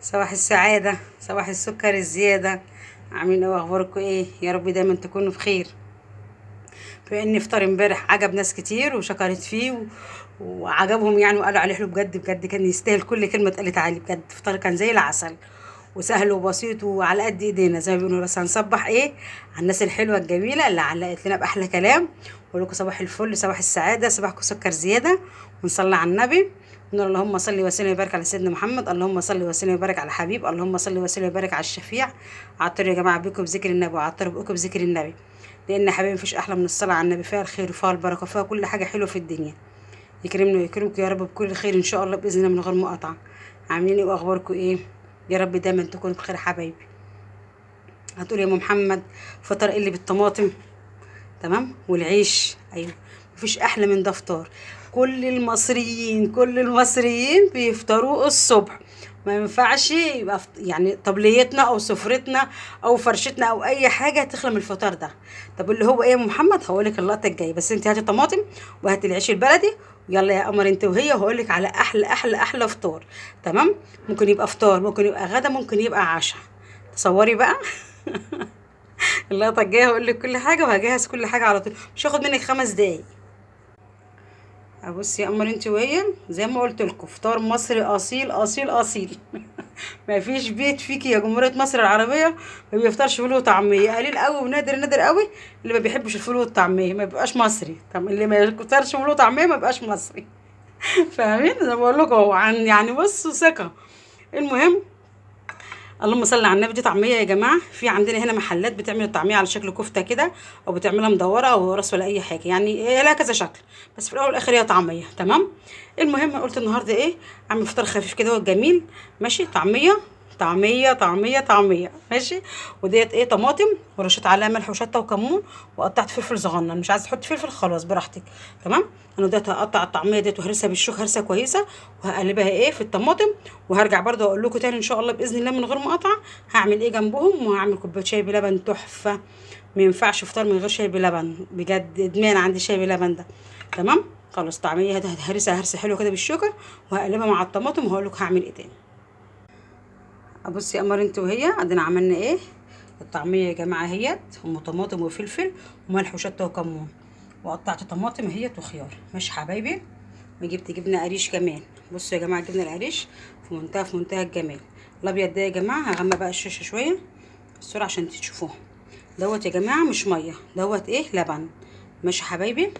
صباح السعادة، صباح السكر الزيادة. عاملين ايه واخباركم ايه؟ يا رب دايما تكونوا بخير. بما ان افطار امبارح عجب ناس كتير وشكرت فيه وعجبهم يعني، وقالوا عليه حلو بجد بجد، كان يستاهل كل كلمة اتقالت عليه بجد. افطار كان زي العسل وسهل وبسيط وعلى قد ايدينا زي ما بيقولوا. بس هنصبح ايه على الناس الحلوة الجميلة اللي علقت لنا بأحلى كلام. ونقول لكم صباح الفل، صباح السعادة، صباحكم سكر زيادة. ونصلي على النبي ونقول اللهم صل وسلم وبارك على سيدنا محمد، اللهم صل وسلم وبارك على الحبيب، اللهم صل وسلم وبارك على الشفيع. عطروا يا جماعه بكم بذكر النبي، وعطروا بكم بذكر النبي، لان يا حبيبي مفيش احلى من الصلاه على النبي، فيها الخير وفيها البركه وفيها كل حاجه حلوه في الدنيا. يكرمنا ويكرمك يا رب بكل خير ان شاء الله باذن الله من غير مقاطعه. عاملين ايه واخباركم ايه؟ يا رب دايما تكونوا بخير يا حبايبي. هتقول يا ام محمد فطر اللي بالطماطم تمام والعيش؟ ايوه، مفيش احلى من ده فطار. كل المصريين بيفطروا الصبح. ما ينفعش يبقى يعني طبليتنا او سفرتنا او فرشتنا او اي حاجه تخلى من الفطار ده. طب اللي هو ايه يا أم محمد؟ هقولك اللقطه الجايه، بس انت هاتي طماطم وهاتي العيش البلدي. يلا يا قمر انت وهي، وهقولك على احلى احلى احلى فطار. تمام؟ ممكن يبقى فطار، ممكن يبقى غدا، ممكن يبقى عشاء. تصوري بقى. اللقطة الجاية هقول لك كل حاجة، وهجهز كل حاجة على طول، مش هاخد منك 5 دقايق. ابص يا قمر انت وهي، زي ما قلت لكم فطار مصري اصيل اصيل اصيل. ما فيش بيت فيكي يا جمهورية مصر العربية ما بيفطرش فول وطعمية. قليل قوي ونادر نادر قوي اللي ما بيحبش الفول والطعمية، ما بيبقاش مصري. طب اللي ما يفطرش فول وطعمية ما بيبقاش مصري. فاهمين؟ زي ما بقول لكم اهو، عن يعني بصوا ثقة. المهم، اللهم صل على النبي. دي طعميه يا جماعه، في عندنا هنا محلات بتعمل الطعميه على شكل كفته كده، او بتعملها مدوره او راس ولا اي حاجه، يعني هي لها كذا شكل، بس في الاول والاخر هي طعميه. تمام؟ المهم قلت النهارده ايه، اعمل فطار خفيف كده وجميل. ماشي؟ طعميه طعميه طعميه طعميه، ماشي. وديت ايه، طماطم ورشيت عليها ملح وشطه وكمون، وقطعت فلفل صغنن. مش عايزه تحط فلفل خلاص براحتك. تمام؟ انا ديت هقطع الطعميه ديت وهرسها بالشوك هرسه كويسه، وهقلبها ايه في الطماطم. وهرجع برضه اقول لكم تاني ان شاء الله باذن الله من غير مقاطعه هعمل ايه جنبهم. وهعمل كوبايه شاي بلبن تحفه. ما ينفعش افطار من غير شاي بلبن، بجد ادمان عندي شاي بلبن ده. تمام؟ خلاص طعميه هرسها هرسه حلوه كده بالشوكه، وهقلبها مع الطماطم، وهقول لكم هعمل ايه تاني. ابصي يا قمر انت وهي، ادينا عملنا ايه. الطعميه يا جماعه اهيت، ام طماطم وفلفل وملح وشطه وكمون، وقطعت طماطم اهيت وخيار. ماشي حبايبي؟ وجبت جبنه قريش كمان. بصوا يا جماعه الجبنه القريش في منتهى الجمال. الابيض ده يا جماعه هغمق بقى الشاشه شويه بسرعه عشان تشوفوها. دوت يا جماعه مش ميه، دوت ايه، لبن. ماشي حبايبي؟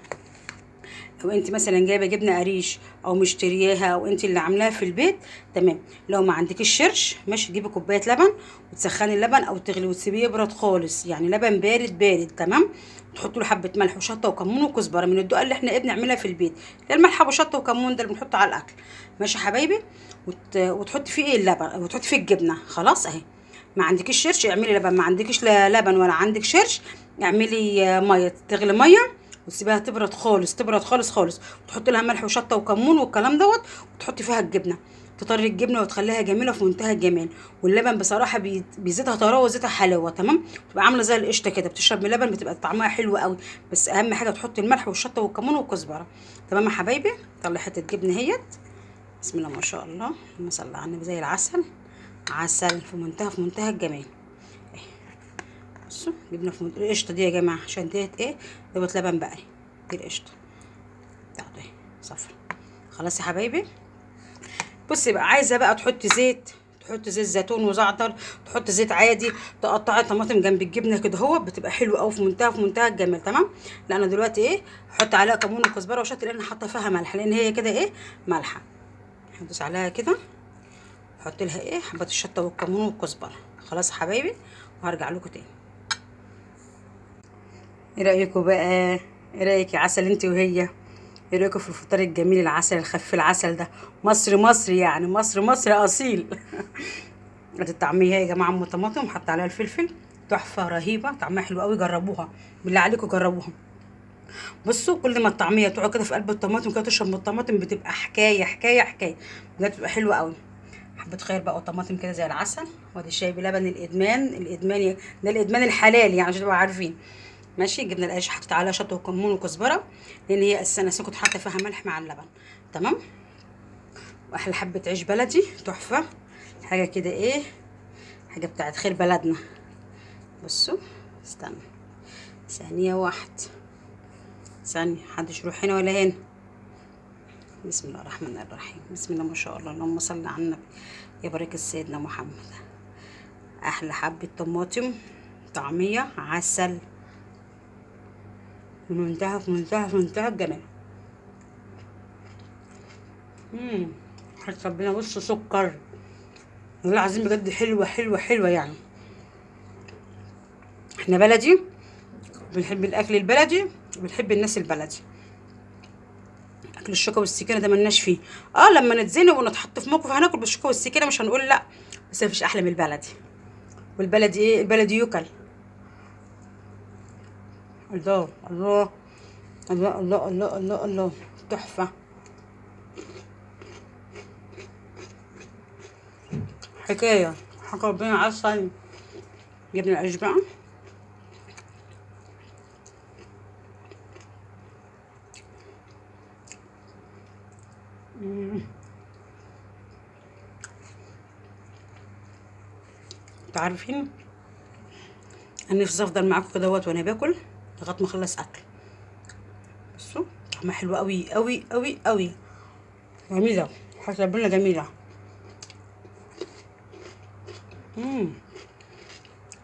لو انت مثلا جايبه جبنه قريش او مشترياها او انت اللي عاملاها في البيت، تمام. لو ما عندكيش شرش، ماشي، تجيبي كوبايه لبن وتسخني اللبن او تغلي وتسيبيه يبرد خالص، يعني لبن بارد بارد. تمام؟ تحطوا له حبه ملح وشطه وكمون وكزبره من الدقه اللي احنا ايه بنعملها في البيت، اللي الملح وشطه وكمون ده اللي بنحطه على الاكل. ماشي حبايبي؟ وتحطي فيه ايه اللبن، وتحطي فيه الجبنه. خلاص اهي. ما عندكيش شرش اعملي لبن، ما عندكيش لا لبن ولا عندك شرش اعملي ميه، تغلي ميه وتسيبها تبرد خالص، تبرد خالص خالص، وتحط لها ملح وشطه وكمون والكلام دوت، وتحطي فيها الجبنه. تطري الجبنه وتخليها جميله في منتهى الجمال. واللبن بصراحه بيزيدها طراوه وزيتها حلاوه. تمام؟ تبقى عامله زي القشطه كده، بتشرب من اللبن بتبقى طعمها حلو قوي. بس اهم حاجه تحطي الملح والشطه والكمون والكزبره. تمام يا حبايبي؟ طلعي حته جبنه اهيت. بسم الله ما شاء الله، اللهم صل على النبي، زي العسل. عسل في منتهى الجمال. بصوا جبنا في القشطه دي يا جماعه، عشان ديت ايه، دوت لبن بقري. دي القشطه بتاعته اهي صفرا. خلاص يا حبايبي؟ بصي بقى، عايزه بقى تحطي زيت، تحط زيت زيتون وزعتر، تحط زيت عادي، تقطعي طماطم جنب الجبنه كده، هو بتبقى حلوه قوي في منتهى الجمال. تمام؟ لا انا دلوقتي ايه، هحط عليها كمون وكزبره وشطه، لان انا حاطه فيها ملح، لان هي كده ايه، مالحه. هدوس عليها كده، احط لها ايه، حبه الشطه والكمون والكزبره. خلاص يا حبايبي؟ وهرجع لكم تاني. ايه رايكم بقى؟ ايه رايك يا عسل انت وهي؟ ايه رايكم في الفطار الجميل العسل الخفيف العسل ده؟ مصري مصري يعني، مصري مصري اصيل. ادي الطعميه يا جماعه، ام طماطم حط عليها الفلفل، تحفه رهيبه، طعمها حلو قوي، جربوها بالله عليكم جربوها. بصوا كل ما الطعميه تقعد كده في قلب الطماطم كده، تشرب من الطماطم، بتبقى حكايه حكايه حكايه، بجد بتبقى حلوه قوي. حبه خير بقى وطماطم كده زي العسل. وادي الشاي بلبن الادمان الادمان ده الادمان الحلال يعني، عشان تبقوا عارفين. ماشي؟ جبنا القريش حطيت عليها شطه وكمون وكزبره، لان هي اساسا كنت حاطه فيها ملح مع اللبن. تمام؟ واحلى حبه عيش بلدي تحفه. حاجه كده ايه، حاجه بتاعت خير بلدنا. بصوا استنى ثانيه واحده، ثانيه محدش يروح هنا ولا هنا. بسم الله الرحمن الرحيم، بسم الله ما شاء الله، اللهم صل على النبي يا بركة سيدنا محمد. احلى حبة طماطم، طعمية عسل، في منتهى الجمال. حاجة ربنا، بص سكر والله العظيم بجد حلوة يعني. احنا بلدي، بنحب الاكل البلدي وبنحب الناس البلدي. اكل الشوكه والسكينه ده ملناش فيه. لما نتزنق ونتحط في موقف هناكل بالشوكه والسكينه، مش هنقول لا، بس مفيش احلى من البلدي. والبلدي ايه؟ البلدي يوكل. الله الله الله الله الله الله الله، تحفه. حكايه حكى ربنا عسل. جبنا العيش بقى. انتوا عارفين انا نفسي افضل معاكم كده وانا باكل لغايه ما اخلص اكل. بصوا طعمها حلو قوي قوي قوي قوي، جميله، حاجه ربنا جميله.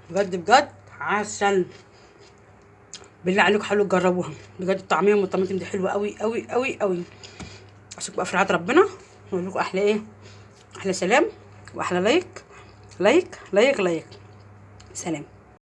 بجد بجد عسل. بالله عليكم حاولوا تجربوها بجد. الطعميه ام الطماطم دي حلوه قوي قوي قوي قوي. اشوفكم بقى في رعايه ربنا، واقول لكم احلى ايه، احلى سلام واحلى لايك لايك لايك لايك. سلام.